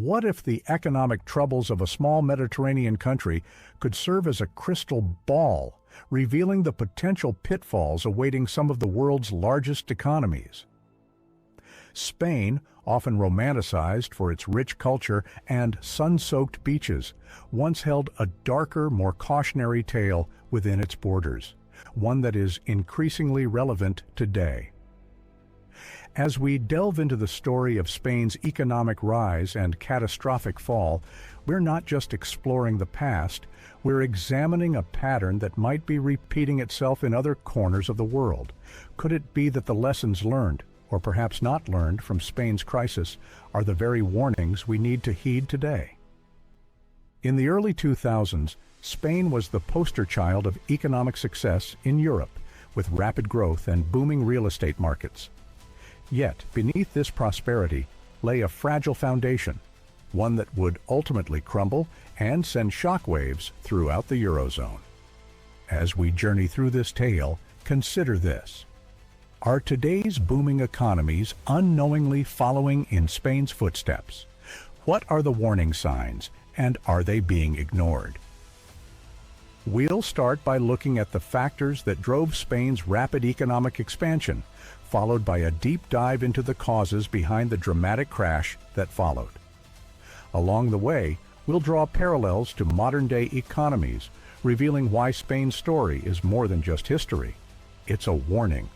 What if the economic troubles of a small Mediterranean country could serve as a crystal ball, revealing the potential pitfalls awaiting some of the world's largest economies? Spain, often romanticized for its rich culture and sun-soaked beaches, once held a darker, more cautionary tale within its borders, one that is increasingly relevant today. As we delve into the story of Spain's economic rise and catastrophic fall, we're not just exploring the past, we're examining a pattern that might be repeating itself in other corners of the world. Could it be that the lessons learned, or perhaps not learned, from Spain's crisis are the very warnings we need to heed today? In the early 2000s, Spain was the poster child of economic success in Europe, with rapid growth and booming real estate markets. Yet, beneath this prosperity lay a fragile foundation, one that would ultimately crumble and send shockwaves throughout the Eurozone. As we journey through this tale, consider this. Are today's booming economies unknowingly following in Spain's footsteps? What are the warning signs, and are they being ignored? We'll start by looking at the factors that drove Spain's rapid economic expansion, followed by a deep dive into the causes behind the dramatic crash that followed. Along the way, we'll draw parallels to modern-day economies, revealing why Spain's story is more than just history. It's a warning.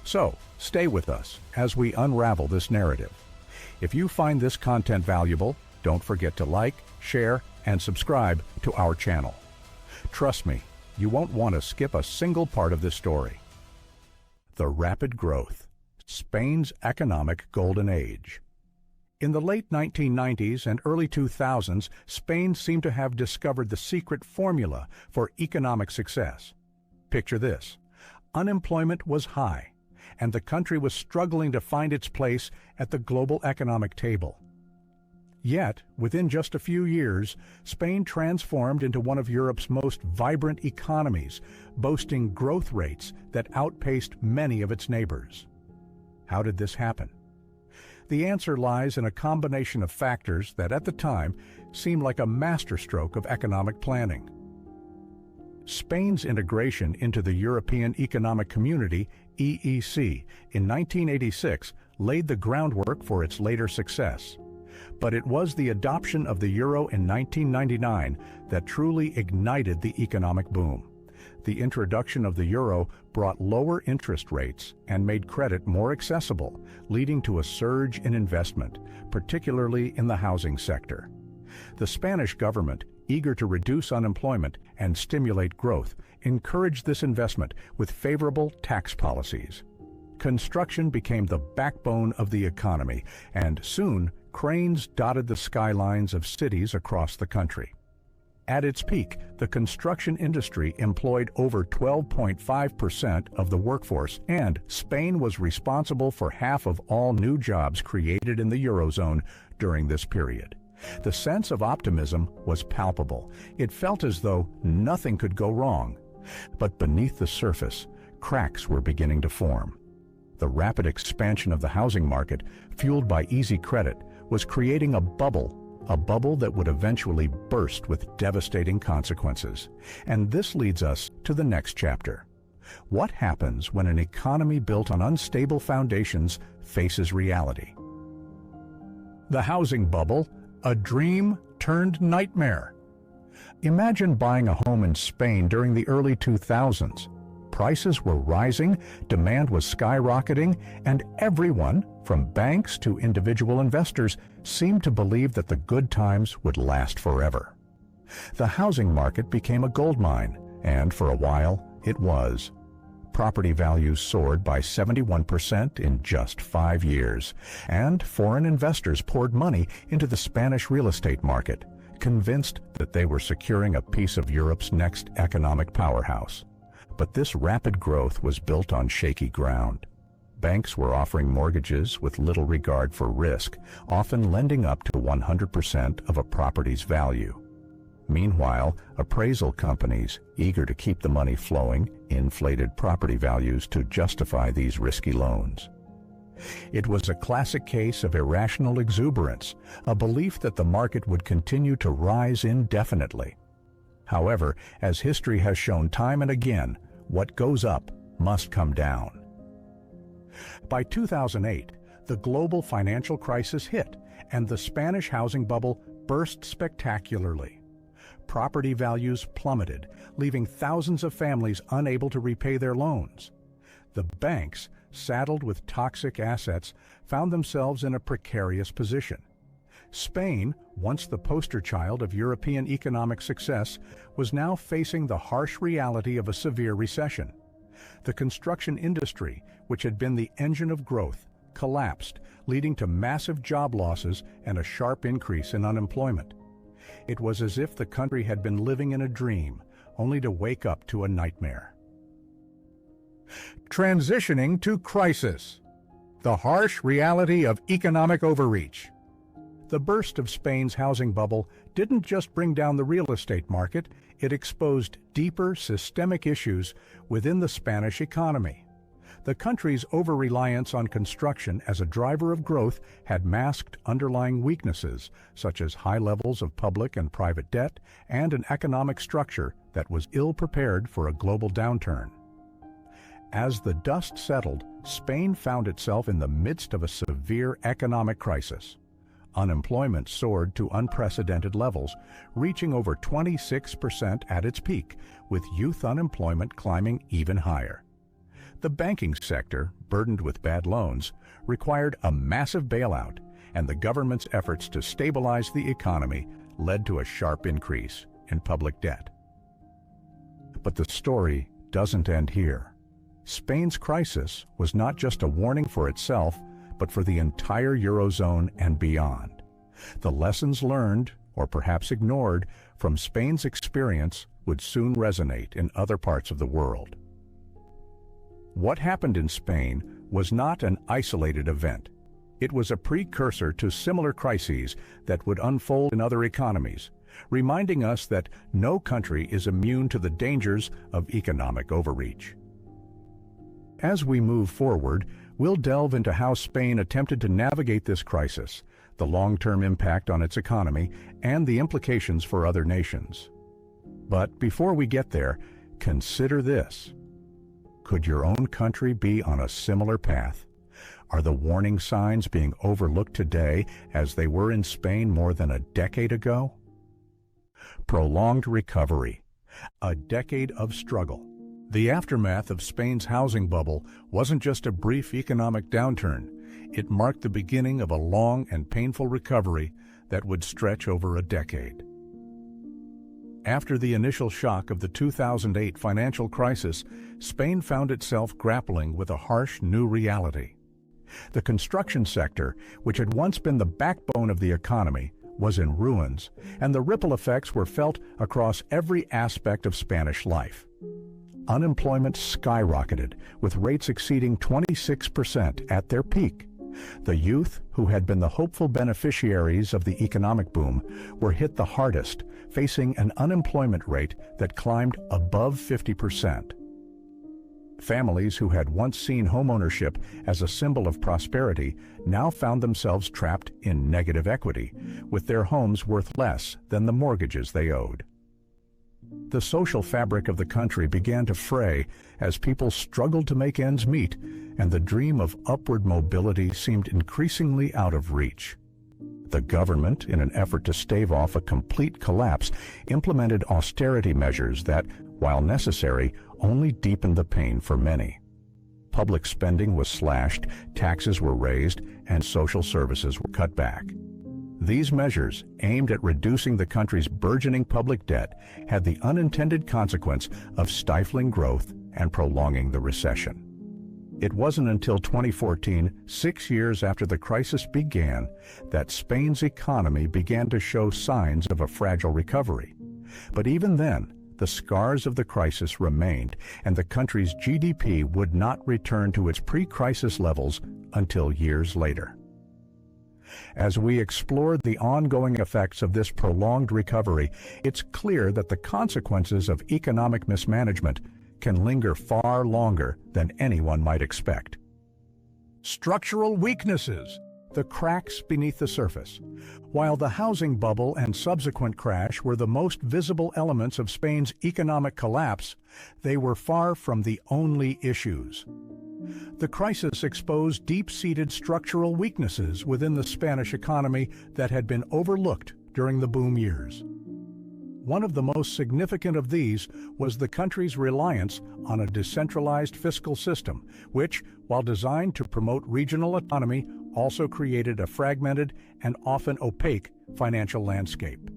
So, stay with us as we unravel this narrative. If you find this content valuable, don't forget to like, share, and subscribe to our channel. Trust me, you won't want to skip a single part of this story. The rapid growth, Spain's economic golden age. In the late 1990s and early 2000s, Spain seemed to have discovered the secret formula for economic success. Picture this. Unemployment was high, and the country was struggling to find its place at the global economic table. Yet, within just a few years, Spain transformed into one of Europe's most vibrant economies, boasting growth rates that outpaced many of its neighbors. How did this happen? The answer lies in a combination of factors that at the time seemed like a masterstroke of economic planning. Spain's integration into the European Economic Community, EEC, in 1986 laid the groundwork for its later success. But it was the adoption of the euro in 1999 that truly ignited the economic boom. The introduction of the euro brought lower interest rates and made credit more accessible, leading to a surge in investment, particularly in the housing sector. The Spanish government, eager to reduce unemployment and stimulate growth, encouraged this investment with favorable tax policies. Construction became the backbone of the economy, and soon cranes dotted the skylines of cities across the country. At its peak, the construction industry employed over 12.5% of the workforce, and Spain was responsible for half of all new jobs created in the Eurozone during this period. The sense of optimism was palpable. It felt as though nothing could go wrong. But beneath the surface, cracks were beginning to form. The rapid expansion of the housing market, fueled by easy credit, was creating a bubble that would eventually burst with devastating consequences. And this leads us to the next chapter. What happens when an economy built on unstable foundations faces reality? The housing bubble, a dream turned nightmare. Imagine buying a home in Spain during the early 2000s. Prices were rising, demand was skyrocketing, and everyone, from banks to individual investors, seemed to believe that the good times would last forever. The housing market became a goldmine, and for a while, it was. Property values soared by 71% in just 5 years, and foreign investors poured money into the Spanish real estate market, convinced that they were securing a piece of Europe's next economic powerhouse. But this rapid growth was built on shaky ground. Banks were offering mortgages with little regard for risk, often lending up to 100% of a property's value. Meanwhile, appraisal companies, eager to keep the money flowing, inflated property values to justify these risky loans. It was a classic case of irrational exuberance, a belief that the market would continue to rise indefinitely. However, as history has shown time and again, what goes up must come down. By 2008, the global financial crisis hit, and the Spanish housing bubble burst spectacularly. Property values plummeted, leaving thousands of families unable to repay their loans. The banks, saddled with toxic assets, found themselves in a precarious position. Spain, once the poster child of European economic success, was now facing the harsh reality of a severe recession. The construction industry, which had been the engine of growth, collapsed, leading to massive job losses and a sharp increase in unemployment. It was as if the country had been living in a dream, only to wake up to a nightmare. Transitioning to crisis. The harsh reality of economic overreach. The burst of Spain's housing bubble didn't just bring down the real estate market, it exposed deeper systemic issues within the Spanish economy. The country's over-reliance on construction as a driver of growth had masked underlying weaknesses, such as high levels of public and private debt and an economic structure that was ill-prepared for a global downturn. As the dust settled, Spain found itself in the midst of a severe economic crisis. Unemployment soared to unprecedented levels, reaching over 26% at its peak, with youth unemployment climbing even higher. The banking sector, burdened with bad loans, required a massive bailout, and the government's efforts to stabilize the economy led to a sharp increase in public debt. But the story doesn't end here. Spain's crisis was not just a warning for itself, but for the entire Eurozone and beyond. The lessons learned, or perhaps ignored, from Spain's experience would soon resonate in other parts of the world. What happened in Spain was not an isolated event. It was a precursor to similar crises that would unfold in other economies, reminding us that no country is immune to the dangers of economic overreach. As we move forward, we'll delve into how Spain attempted to navigate this crisis, the long-term impact on its economy, and the implications for other nations. But before we get there, consider this. Could your own country be on a similar path? Are the warning signs being overlooked today as they were in Spain more than a decade ago? Prolonged recovery. A decade of struggle. The aftermath of Spain's housing bubble wasn't just a brief economic downturn. It marked the beginning of a long and painful recovery that would stretch over a decade. After the initial shock of the 2008 financial crisis, Spain found itself grappling with a harsh new reality. The construction sector, which had once been the backbone of the economy, was in ruins, and the ripple effects were felt across every aspect of Spanish life. Unemployment skyrocketed, with rates exceeding 26% at their peak. The youth, who had been the hopeful beneficiaries of the economic boom, were hit the hardest, facing an unemployment rate that climbed above 50%. Families who had once seen homeownership as a symbol of prosperity now found themselves trapped in negative equity, with their homes worth less than the mortgages they owed. The social fabric of the country began to fray as people struggled to make ends meet, and the dream of upward mobility seemed increasingly out of reach. The government, in an effort to stave off a complete collapse, implemented austerity measures that, while necessary, only deepened the pain for many. Public spending was slashed, taxes were raised, and social services were cut back. These measures, aimed at reducing the country's burgeoning public debt, had the unintended consequence of stifling growth and prolonging the recession. It wasn't until 2014, 6 years after the crisis began, that Spain's economy began to show signs of a fragile recovery. But even then, the scars of the crisis remained, and the country's GDP would not return to its pre-crisis levels until years later. As we explore the ongoing effects of this prolonged recovery, it's clear that the consequences of economic mismanagement can linger far longer than anyone might expect. Structural weaknesses, the cracks beneath the surface. While the housing bubble and subsequent crash were the most visible elements of Spain's economic collapse, they were far from the only issues. The crisis exposed deep-seated structural weaknesses within the Spanish economy that had been overlooked during the boom years. One of the most significant of these was the country's reliance on a decentralized fiscal system, which, while designed to promote regional autonomy, also created a fragmented and often opaque financial landscape.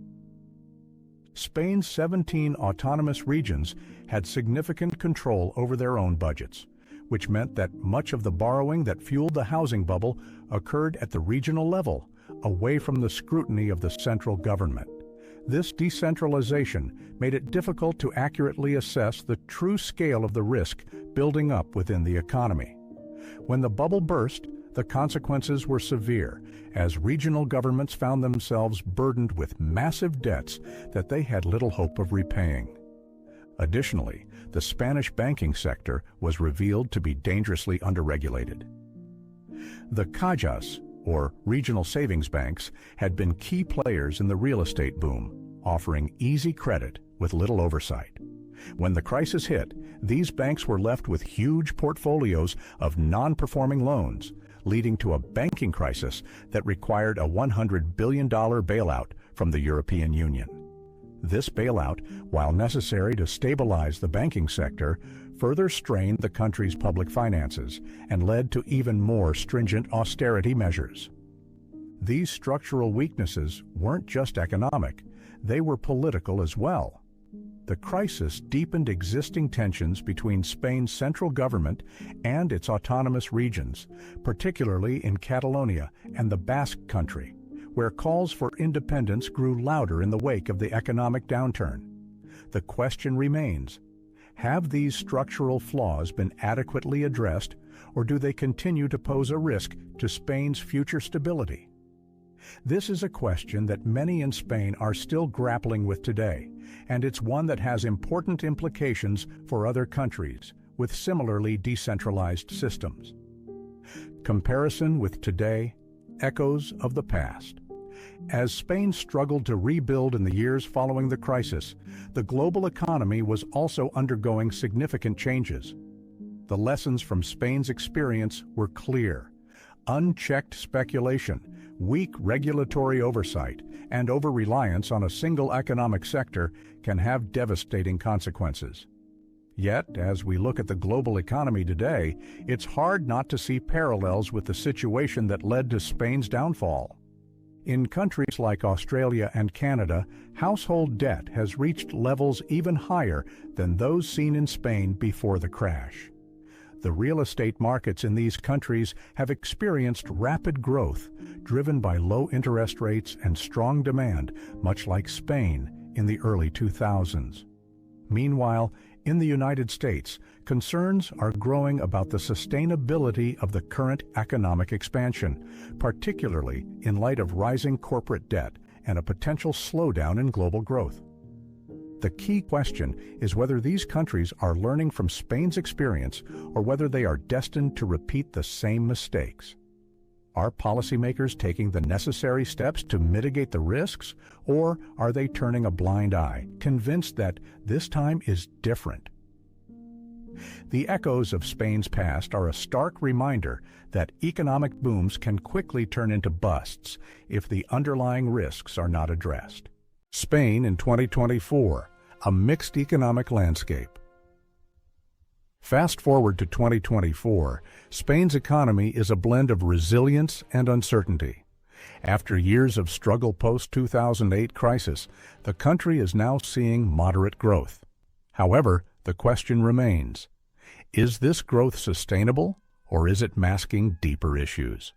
Spain's 17 autonomous regions had significant control over their own budgets, which meant that much of the borrowing that fueled the housing bubble occurred at the regional level, away from the scrutiny of the central government. This decentralization made it difficult to accurately assess the true scale of the risk building up within the economy. When the bubble burst, the consequences were severe, as regional governments found themselves burdened with massive debts that they had little hope of repaying. Additionally, the Spanish banking sector was revealed to be dangerously underregulated. The cajas, or regional savings banks, had been key players in the real estate boom, offering easy credit with little oversight. When the crisis hit, these banks were left with huge portfolios of non-performing loans, leading to a banking crisis that required a $100 billion bailout from the European Union. This bailout, while necessary to stabilize the banking sector, further strained the country's public finances and led to even more stringent austerity measures. These structural weaknesses weren't just economic, they were political as well. The crisis deepened existing tensions between Spain's central government and its autonomous regions, particularly in Catalonia and the Basque Country, where calls for independence grew louder in the wake of the economic downturn. The question remains, have these structural flaws been adequately addressed, or do they continue to pose a risk to Spain's future stability? This is a question that many in Spain are still grappling with today, and it's one that has important implications for other countries with similarly decentralized systems. Comparison with today, echoes of the past. As Spain struggled to rebuild in the years following the crisis, the global economy was also undergoing significant changes. The lessons from Spain's experience were clear. Unchecked speculation, weak regulatory oversight, and over-reliance on a single economic sector can have devastating consequences. Yet, as we look at the global economy today, it's hard not to see parallels with the situation that led to Spain's downfall. In countries like Australia and Canada, household debt has reached levels even higher than those seen in Spain before the crash. The real estate markets in these countries have experienced rapid growth, driven by low interest rates and strong demand, much like Spain in the early 2000s. Meanwhile, in the United States, concerns are growing about the sustainability of the current economic expansion, particularly in light of rising corporate debt and a potential slowdown in global growth. The key question is whether these countries are learning from Spain's experience or whether they are destined to repeat the same mistakes. Are policymakers taking the necessary steps to mitigate the risks, or are they turning a blind eye, convinced that this time is different? The echoes of Spain's past are a stark reminder that economic booms can quickly turn into busts if the underlying risks are not addressed. Spain in 2024, a mixed economic landscape. Fast forward to 2024, Spain's economy is a blend of resilience and uncertainty. After years of struggle post-2008 crisis, the country is now seeing moderate growth. However, the question remains, is this growth sustainable, or is it masking deeper issues?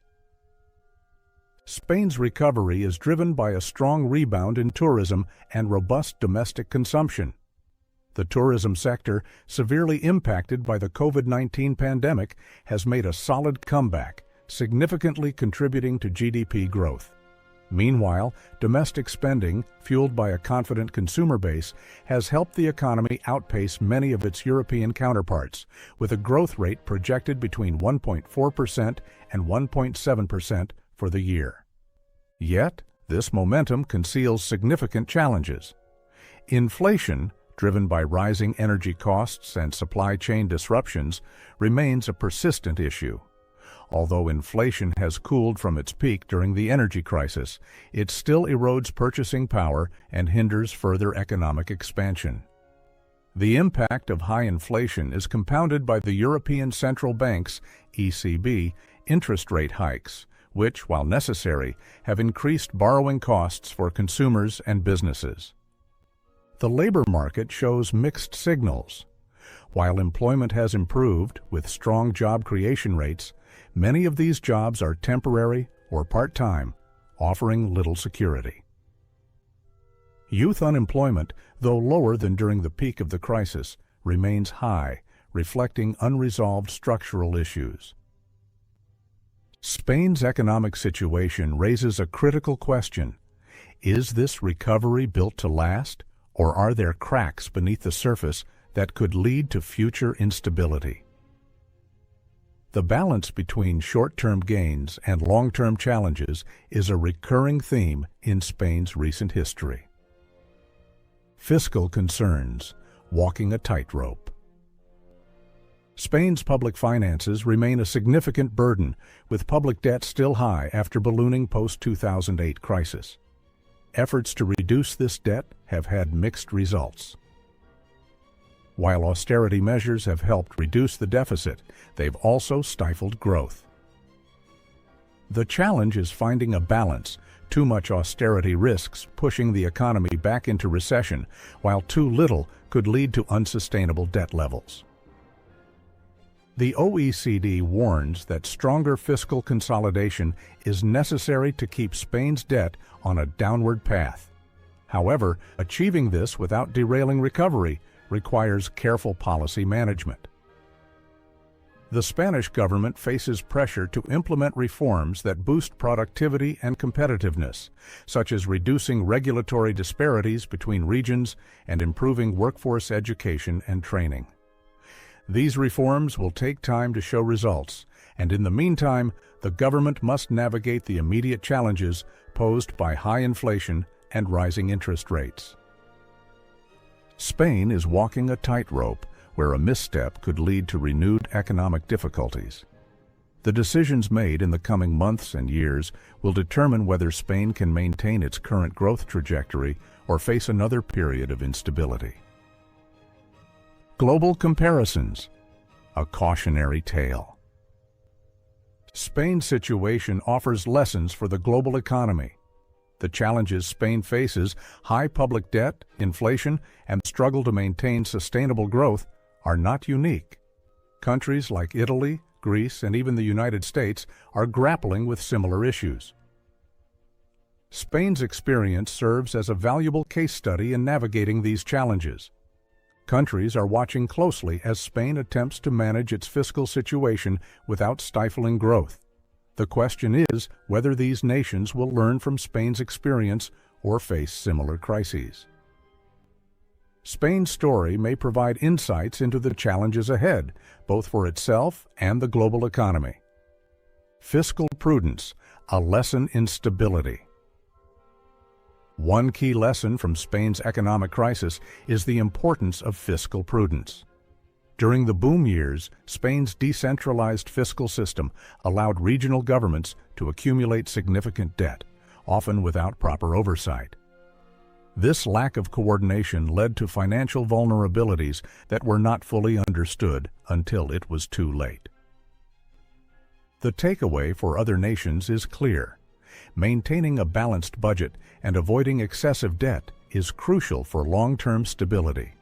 Spain's recovery is driven by a strong rebound in tourism and robust domestic consumption. The tourism sector, severely impacted by the COVID-19 pandemic, has made a solid comeback, significantly contributing to GDP growth. Meanwhile, domestic spending, fueled by a confident consumer base, has helped the economy outpace many of its European counterparts, with a growth rate projected between 1.4% and 1.7% for the year. Yet, this momentum conceals significant challenges. Inflation, driven by rising energy costs and supply chain disruptions, remains a persistent issue. Although inflation has cooled from its peak during the energy crisis, it still erodes purchasing power and hinders further economic expansion. The impact of high inflation is compounded by the European Central Bank's (ECB) interest rate hikes, which, while necessary, have increased borrowing costs for consumers and businesses. The labor market shows mixed signals. While employment has improved with strong job creation rates, many of these jobs are temporary or part-time, offering little security. Youth unemployment, though lower than during the peak of the crisis, remains high, reflecting unresolved structural issues. Spain's economic situation raises a critical question. Is this recovery built to last, or are there cracks beneath the surface that could lead to future instability? The balance between short-term gains and long-term challenges is a recurring theme in Spain's recent history. Fiscal concerns, walking a tightrope. Spain's public finances remain a significant burden, with public debt still high after ballooning post-2008 crisis. Efforts to reduce this debt have had mixed results. While austerity measures have helped reduce the deficit, they've also stifled growth. The challenge is finding a balance. Too much austerity risks pushing the economy back into recession, while too little could lead to unsustainable debt levels. The OECD warns that stronger fiscal consolidation is necessary to keep Spain's debt on a downward path. However, achieving this without derailing recovery requires careful policy management. The Spanish government faces pressure to implement reforms that boost productivity and competitiveness, such as reducing regulatory disparities between regions and improving workforce education and training. These reforms will take time to show results, and in the meantime, the government must navigate the immediate challenges posed by high inflation and rising interest rates. Spain is walking a tightrope where a misstep could lead to renewed economic difficulties. The decisions made in the coming months and years will determine whether Spain can maintain its current growth trajectory or face another period of instability. Global comparisons, a cautionary tale. Spain's situation offers lessons for the global economy. The challenges Spain faces, high public debt, inflation, and the struggle to maintain sustainable growth, are not unique. Countries like Italy, Greece, and even the United States are grappling with similar issues. Spain's experience serves as a valuable case study in navigating these challenges. Countries are watching closely as Spain attempts to manage its fiscal situation without stifling growth. The question is whether these nations will learn from Spain's experience or face similar crises. Spain's story may provide insights into the challenges ahead, both for itself and the global economy. Fiscal prudence, a lesson in stability. One key lesson from Spain's economic crisis is the importance of fiscal prudence. During the boom years, Spain's decentralized fiscal system allowed regional governments to accumulate significant debt, often without proper oversight. This lack of coordination led to financial vulnerabilities that were not fully understood until it was too late. The takeaway for other nations is clear. Maintaining a balanced budget and avoiding excessive debt is crucial for long-term stability.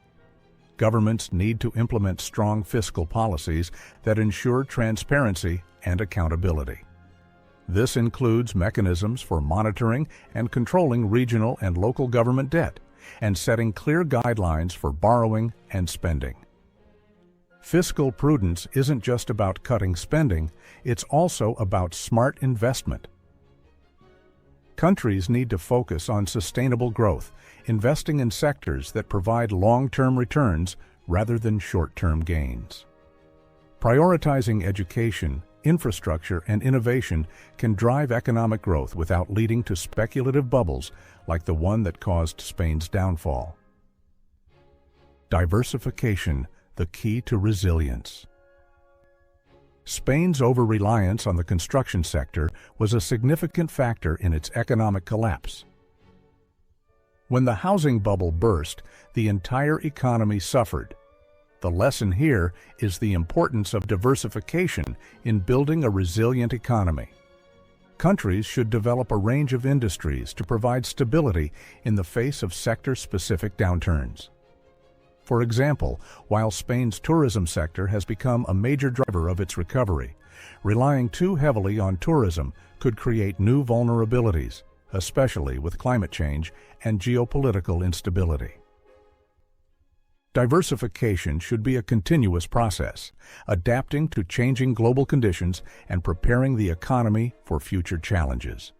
Governments need to implement strong fiscal policies that ensure transparency and accountability. This includes mechanisms for monitoring and controlling regional and local government debt, and setting clear guidelines for borrowing and spending. Fiscal prudence isn't just about cutting spending, it's also about smart investment. Countries need to focus on sustainable growth, investing in sectors that provide long-term returns rather than short-term gains. Prioritizing education, infrastructure, and innovation can drive economic growth without leading to speculative bubbles like the one that caused Spain's downfall. Diversification, the key to resilience. Spain's over-reliance on the construction sector was a significant factor in its economic collapse. When the housing bubble burst, the entire economy suffered. The lesson here is the importance of diversification in building a resilient economy. Countries should develop a range of industries to provide stability in the face of sector-specific downturns. For example, while Spain's tourism sector has become a major driver of its recovery, relying too heavily on tourism could create new vulnerabilities, especially with climate change and geopolitical instability. Diversification should be a continuous process, adapting to changing global conditions and preparing the economy for future challenges.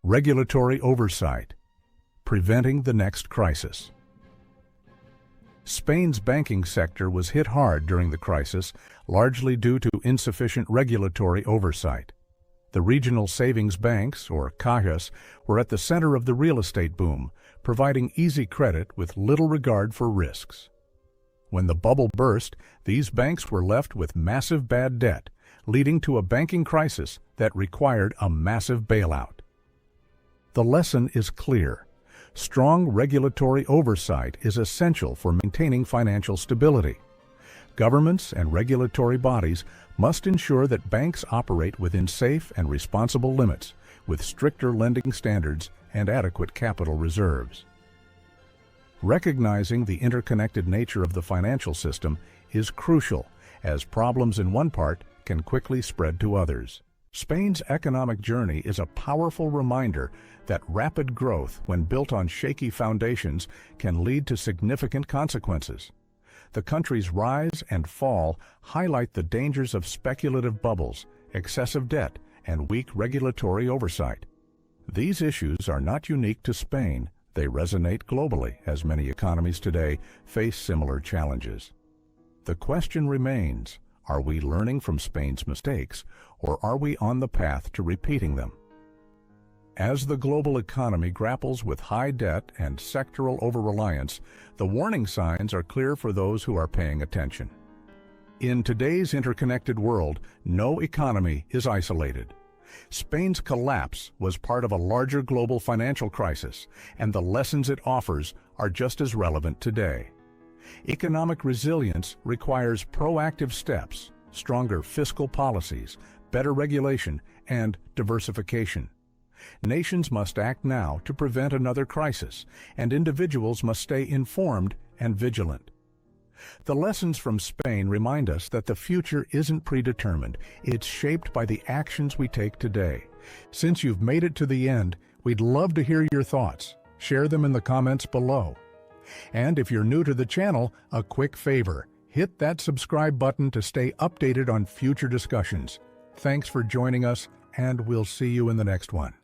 Regulatory oversight, preventing the next crisis. Spain's banking sector was hit hard during the crisis, largely due to insufficient regulatory oversight. The regional savings banks, or cajas, were at the center of the real estate boom, providing easy credit with little regard for risks. When the bubble burst, these banks were left with massive bad debt, leading to a banking crisis that required a massive bailout. The lesson is clear. Strong regulatory oversight is essential for maintaining financial stability. Governments and regulatory bodies must ensure that banks operate within safe and responsible limits, with stricter lending standards and adequate capital reserves. Recognizing the interconnected nature of the financial system is crucial, as problems in one part can quickly spread to others. Spain's economic journey is a powerful reminder that rapid growth, when built on shaky foundations, can lead to significant consequences. The country's rise and fall highlight the dangers of speculative bubbles, excessive debt, and weak regulatory oversight. These issues are not unique to Spain. They resonate globally, as many economies today face similar challenges. The question remains, are we learning from Spain's mistakes, or are we on the path to repeating them? As the global economy grapples with high debt and sectoral over-reliance, the warning signs are clear for those who are paying attention. In today's interconnected world, no economy is isolated. Spain's collapse was part of a larger global financial crisis, and the lessons it offers are just as relevant today. Economic resilience requires proactive steps, stronger fiscal policies, better regulation, and diversification. Nations must act now to prevent another crisis, and individuals must stay informed and vigilant. The lessons from Spain remind us that the future isn't predetermined, it's shaped by the actions we take today. Since you've made it to the end, we'd love to hear your thoughts. Share them in the comments below. And if you're new to the channel, a quick favor, hit that subscribe button to stay updated on future discussions. Thanks for joining us, and we'll see you in the next one.